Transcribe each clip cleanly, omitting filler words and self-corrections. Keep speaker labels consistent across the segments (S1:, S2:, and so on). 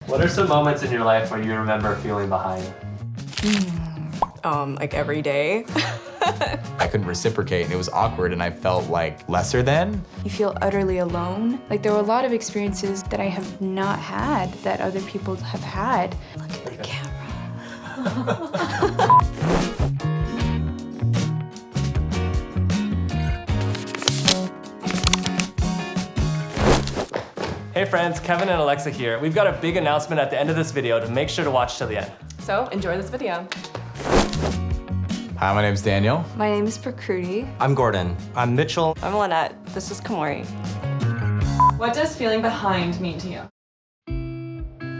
S1: What are some moments in your life where you remember feeling behind?
S2: Like every day.
S3: I couldn't reciprocate and it was awkward and I felt like lesser than.
S4: You feel utterly alone. Like there were a lot of experiences that I have not had that other people have had. Look at the camera.
S1: Hey friends, Kevin and Alexa here. We've got a big announcement at the end of this video to make sure to watch till the end.
S2: So enjoy this video.
S3: Hi, my name's Daniel.
S4: My name is Prakruti.
S5: I'm Gordon.
S6: I'm Mitchell.
S2: I'm Lynette. This is Kumori.
S7: What does feeling behind mean to you?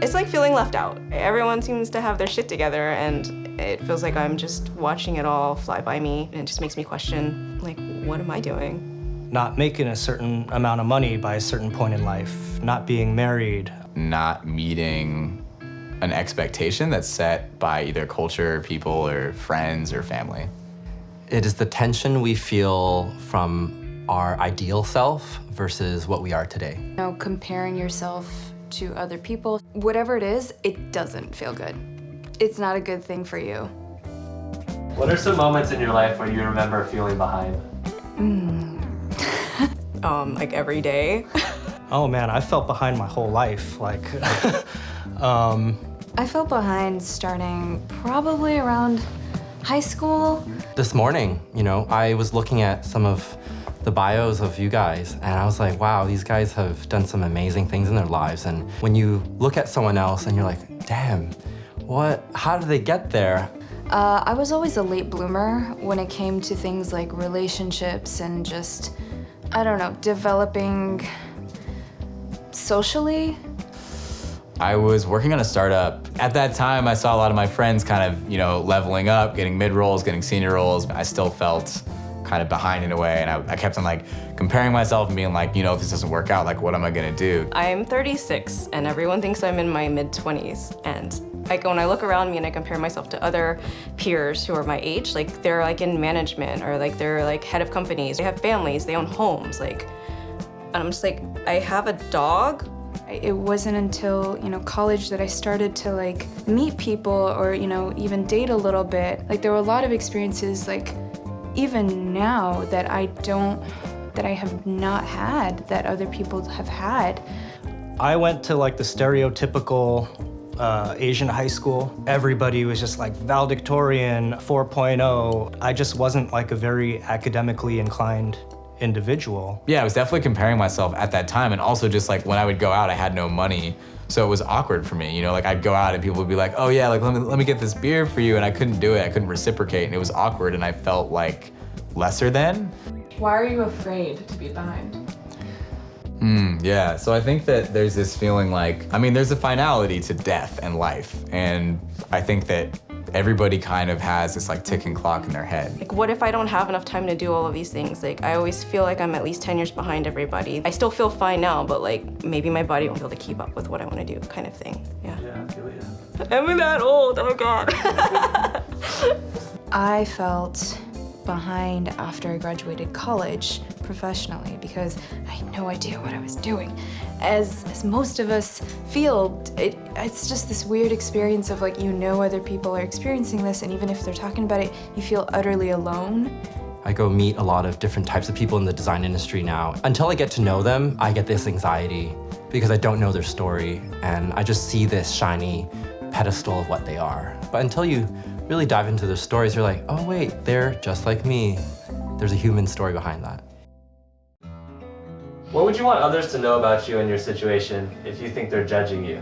S2: It's like feeling left out. Everyone seems to have their shit together and it feels like I'm just watching it all fly by me and it just makes me question, like, what am I doing?
S6: Not making a certain amount of money by a certain point in life, not being married.
S3: Not meeting an expectation that's set by either culture, people, or friends, or family.
S5: It is the tension we feel from our ideal self versus what we are today.
S4: You know, comparing yourself to other people, whatever it is, it doesn't feel good. It's not a good thing for you.
S1: What are some moments in your life where you remember feeling behind?
S2: Like every day.
S6: Oh man, I felt behind my whole life. Like,
S4: I felt behind starting probably around high school.
S5: This morning, I was looking at some of the bios of you guys and I was like, wow, these guys have done some amazing things in their lives. And when you look at someone else and you're like, damn, how did they get there?
S4: I was always a late bloomer when it came to things like relationships and just, I don't know, developing socially.
S3: I was working on a startup. At that time, I saw a lot of my friends kind of, leveling up, getting mid-roles, getting senior roles. I still felt kind of behind in a way, and I kept on like comparing myself and being like, if this doesn't work out, like what am I gonna do?
S2: I'm 36 and everyone thinks I'm in my mid-20s and when I look around me and I compare myself to other peers who are my age, like they're like in management or like they're like head of companies, they have families, they own homes, like, and I'm just like, I have a dog.
S4: It wasn't until, college that I started to like meet people or, even date a little bit. Like there were a lot of experiences like even now that I have not had that other people have had.
S6: I went to like the stereotypical Asian high school. Everybody was just like valedictorian 4.0. I just wasn't like a very academically inclined individual.
S3: Yeah, I was definitely comparing myself at that time, and also just like when I would go out, I had no money. So it was awkward for me, like I'd go out and people would be like, oh yeah, like let me get this beer for you, and I couldn't do it, I couldn't reciprocate, and it was awkward, and I felt like lesser than.
S7: Why are you afraid to be behind?
S3: Yeah, so I think that there's this feeling like, there's a finality to death and life, and I think that everybody kind of has this like ticking clock in their head.
S2: Like, what if I don't have enough time to do all of these things? Like, I always feel like I'm at least 10 years behind everybody. I still feel fine now, but like, maybe my body won't be able to keep up with what I want to do, kind of thing. Yeah.
S1: Yeah, I feel it, yeah.
S2: Am I that old? Oh God.
S4: I felt behind after I graduated college professionally because I had no idea what I was doing. As most of us feel, it's just this weird experience of like, other people are experiencing this, and even if they're talking about it, you feel utterly alone.
S5: I go meet a lot of different types of people in the design industry now. Until I get to know them, I get this anxiety because I don't know their story and I just see this shiny pedestal of what they are. But until you really dive into their stories, you're like, oh wait, they're just like me. There's a human story behind that.
S1: What would you want others to know about you and your situation if you think they're judging you?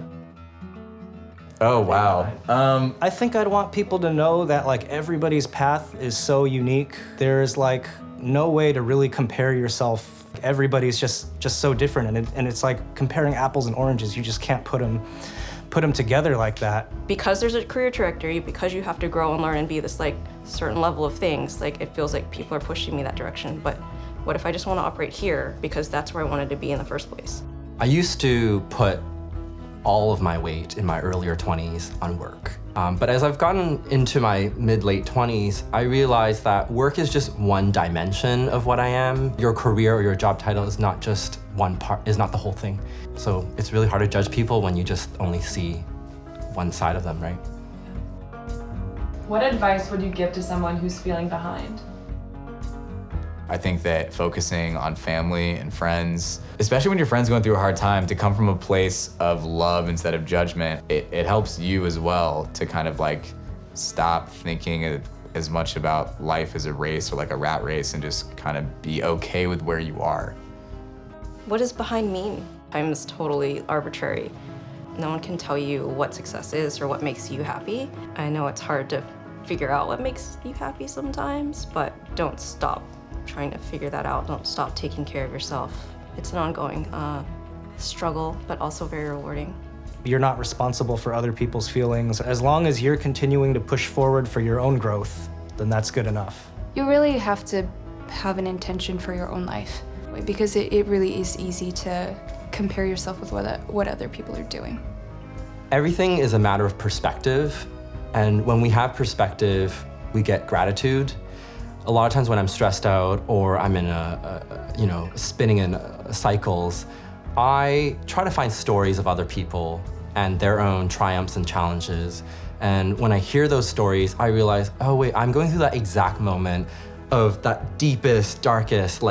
S3: Oh, wow.
S6: I think I'd want people to know that like everybody's path is so unique. There's like no way to really compare yourself. Everybody's just so different, and it's like comparing apples and oranges. You just can't put them together like that.
S2: Because there's a career trajectory, because you have to grow and learn and be this like certain level of things, like it feels like people are pushing me that direction. But what if I just want to operate here because that's where I wanted to be in the first place?
S5: I used to put all of my weight in my earlier 20s on work. But as I've gotten into my mid-late 20s, I realized that work is just one dimension of what I am. Your career or your job title is not just one part, is not the whole thing. So it's really hard to judge people when you just only see one side of them, right?
S7: What advice would you give to someone who's feeling behind?
S3: I think that focusing on family and friends, especially when your friend's going through a hard time, to come from a place of love instead of judgment, it helps you as well to kind of like stop thinking as much about life as a race or like a rat race and just kind of be okay with where you are.
S2: What does behind mean? Time is totally arbitrary. No one can tell you what success is or what makes you happy. I know it's hard to figure out what makes you happy sometimes, but don't stop trying to figure that out. Don't stop taking care of yourself. It's an ongoing struggle, but also very rewarding.
S6: You're not responsible for other people's feelings. As long as you're continuing to push forward for your own growth, then that's good enough.
S4: You really have to have an intention for your own life, because it really is easy to compare yourself with what other people are doing.
S5: Everything is a matter of perspective, and when we have perspective, we get gratitude. A lot of times when I'm stressed out or I'm in spinning in cycles, I try to find stories of other people and their own triumphs and challenges. And when I hear those stories, I realize, oh wait, I'm going through that exact moment of that deepest, darkest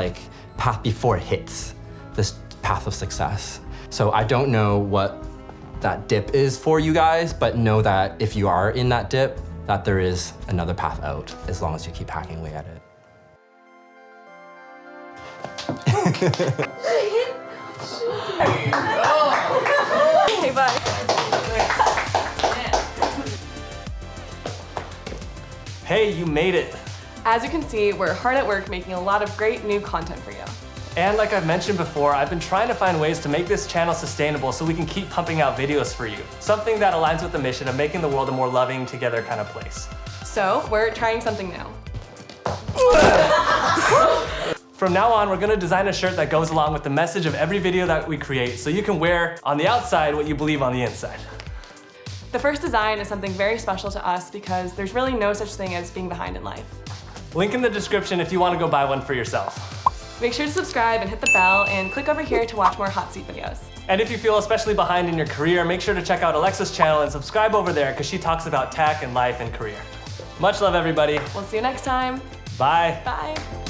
S5: path before it hits this path of success. So I don't know what that dip is for you guys, but know that if you are in that dip, that there is another path out as long as you keep hacking away at it.
S2: Okay, bye.
S1: Hey, you made it.
S7: As you can see, we're hard at work making a lot of great new content for you.
S1: And like I've mentioned before, I've been trying to find ways to make this channel sustainable so we can keep pumping out videos for you. Something that aligns with the mission of making the world a more loving, together kind of place.
S7: So we're trying something new.
S1: From now on, we're gonna design a shirt that goes along with the message of every video that we create so you can wear on the outside what you believe on the inside.
S7: The first design is something very special to us because there's really no such thing as being behind in life.
S1: Link in the description if you want to go buy one for yourself.
S7: Make sure to subscribe and hit the bell and click over here to watch more hot seat videos.
S1: And if you feel especially behind in your career, make sure to check out Alexa's channel and subscribe over there because she talks about tech and life and career. Much love, everybody.
S7: We'll see you next time.
S1: Bye.
S7: Bye.